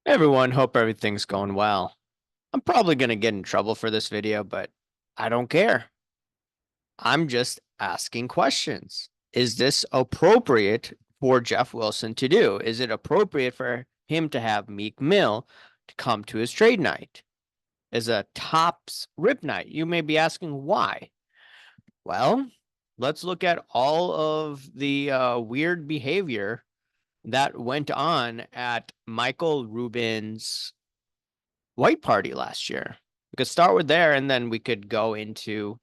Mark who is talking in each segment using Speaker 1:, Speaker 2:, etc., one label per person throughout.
Speaker 1: Hey everyone, hope everything's going well. I'm probably going to get in trouble for this video, but I don't care. I'm just asking questions. Is this appropriate for Jeff Wilson to do? Is it appropriate for him to have Meek Mill to come to his trade night as a tops rip night? You may be asking why. Well, let's look at all of the weird behavior that went on at Michael Rubin's white party last year. We could start with there, and then we could go into,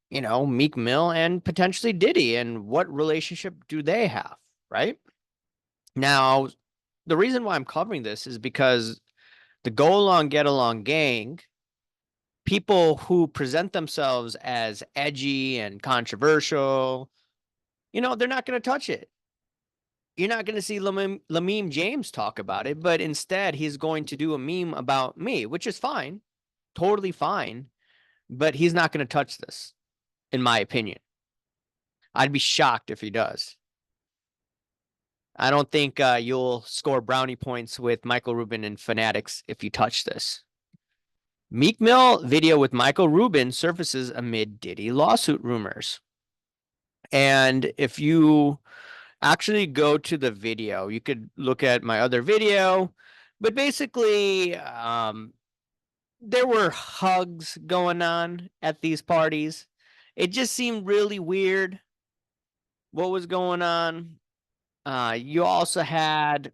Speaker 1: Meek Mill and potentially Diddy and what relationship do they have, right? Now, the reason why I'm covering this is because the Go Along, Get Along gang, people who present themselves as edgy and controversial, they're not going to touch it. You're not going to see Lameme James talk about it, but instead he's going to do a meme about me, which is fine, totally fine. But he's not going to touch this, in my opinion. I'd be shocked if he does. I don't think you'll score brownie points with Michael Rubin and Fanatics if you touch this. Meek Mill video with Michael Rubin surfaces amid Diddy lawsuit rumors. And if you actually go to the video, you could look at my other video, but basically, there were hugs going on at these parties. It just seemed really weird what was going on. You also had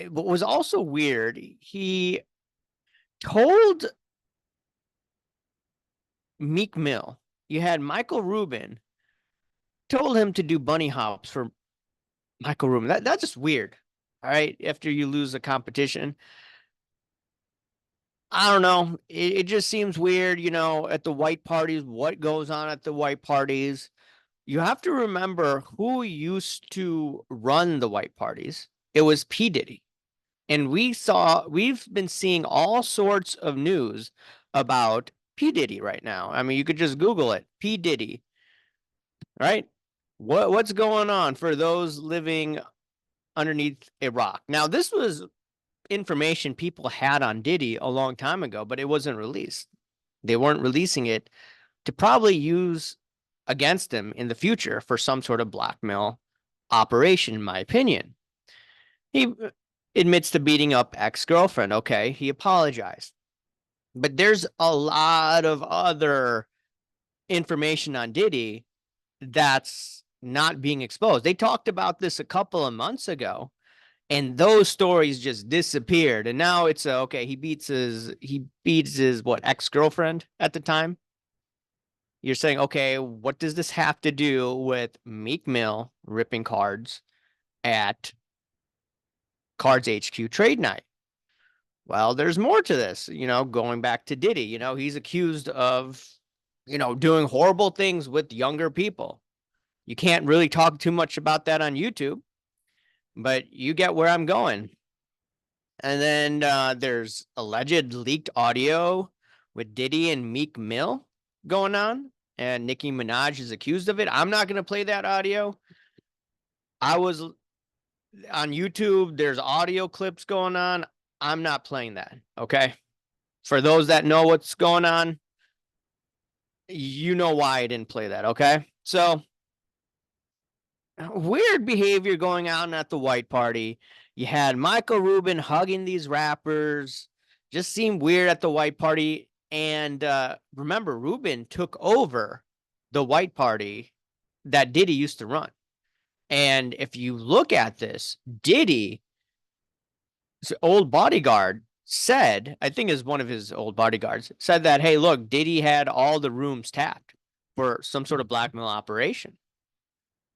Speaker 1: what was also weird. He told Meek Mill, you had Michael Rubin told him to do bunny hops for Michael Rubin. That's just weird. All right, after you lose a competition, I don't know. It just seems weird, at the white parties. What goes on at the white parties? You have to remember who used to run the white parties. It was P. Diddy. And we've been seeing all sorts of news about P. Diddy right now. I mean, you could just Google it. P. Diddy, right? What's going on for those living underneath a rock? Now, this was information people had on Diddy a long time ago, but it wasn't released. They weren't releasing it to probably use against him in the future for some sort of blackmail operation, in my opinion. He admits to beating up ex-girlfriend. Okay, he apologized. But there's a lot of other information on Diddy that's not being exposed. They talked about this a couple of months ago, and those stories just disappeared. And now it's okay, he beats his what, ex-girlfriend at the time. You're saying, okay, what does this have to do with Meek Mill ripping cards at CardsHQ trade night? Well, there's more to this, going back to Diddy, he's accused of, doing horrible things with younger people. You can't really talk too much about that on YouTube, but you get where I'm going. And then there's alleged leaked audio with Diddy and Meek Mill going on, and Nicki Minaj is accused of it. I'm not going to play that audio. I was on YouTube, there's audio clips going on. I'm not playing that. Okay. For those that know what's going on, you know why I didn't play that. Okay. So weird behavior going on at the white party. You had Michael Rubin hugging these rappers, just seemed weird at the white party. And remember, Rubin took over the white party that Diddy used to run. And if you look at this, Diddy's old bodyguard said, I think is one of his old bodyguards, said that, hey, look, Diddy had all the rooms tapped for some sort of blackmail operation.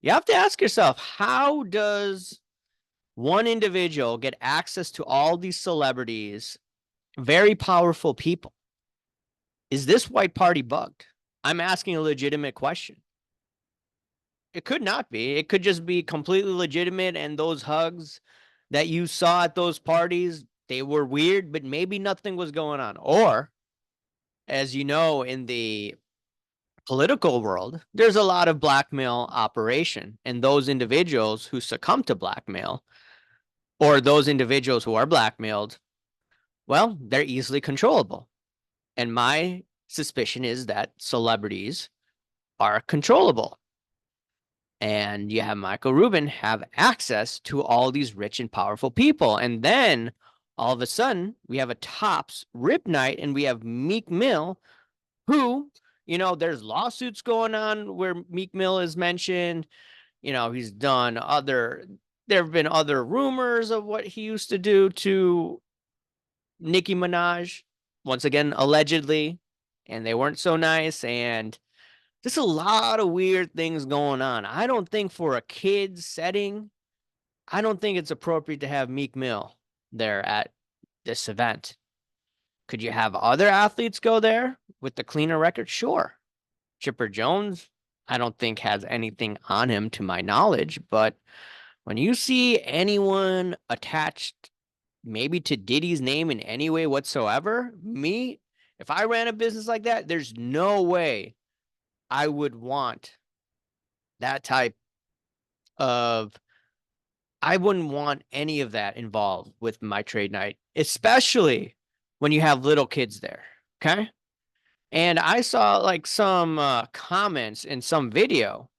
Speaker 1: You have to ask yourself, how does one individual get access to all these celebrities, very powerful people? Is this white party bugged? I'm asking a legitimate question. It could not be. It could just be completely legitimate, and those hugs that you saw at those parties, they were weird, but maybe nothing was going on. Or, as you know, in the political world, there's a lot of blackmail operation, and those individuals who succumb to blackmail, or those individuals who are blackmailed, well, they're easily controllable. And my suspicion is that celebrities are controllable. And you have Michael Rubin have access to all these rich and powerful people. And then all of a sudden, we have a Tops Rip Night and we have Meek Mill, who, there's lawsuits going on where Meek Mill is mentioned. He's done there have been other rumors of what he used to do to Nicki Minaj, once again, allegedly, and they weren't so nice. And just a lot of weird things going on. I don't think for a kid's setting, I don't think it's appropriate to have Meek Mill there at this event. Could you have other athletes go there with the cleaner record? Sure. Chipper Jones, I don't think has anything on him to my knowledge, but when you see anyone attached maybe to Diddy's name in any way whatsoever, if I ran a business like that, there's no way I would want that type of, I wouldn't want any of that involved with my trade night, especially when you have little kids there. Okay. And I saw like some comments in some video.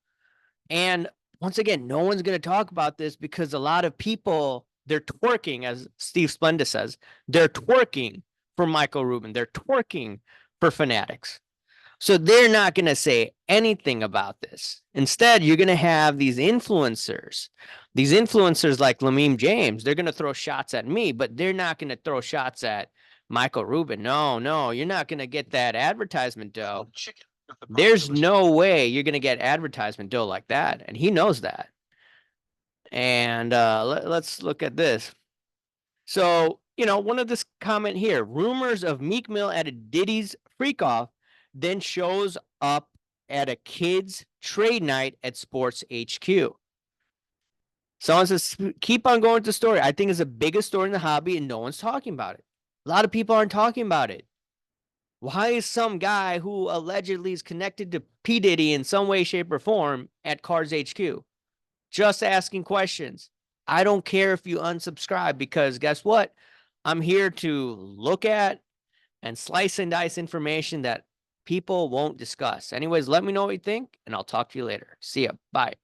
Speaker 1: And once again, no one's going to talk about this because a lot of people, they're twerking, as Steve Splenda says, they're twerking for Michael Rubin. They're twerking for Fanatics. So they're not going to say anything about this. Instead, you're going to have these influencers like Lamim James. They're going to throw shots at me, but they're not going to throw shots at Michael Rubin. No, you're not going to get that advertisement dough. There's no way you're going to get advertisement dough like that. And he knows that. And let's look at this. So, one of this comment here, rumors of Meek Mill at a Diddy's freak off then shows up at a kid's trade night at Sports HQ. Someone says, keep on going with the story. I think it's the biggest story in the hobby and no one's talking about it. A lot of people aren't talking about it. Why is some guy who allegedly is connected to P. Diddy in some way, shape, or form at CardsHQ? Just asking questions. I don't care if you unsubscribe because guess what? I'm here to look at and slice and dice information that people won't discuss. Anyways, let me know what you think, and I'll talk to you later. See ya. Bye.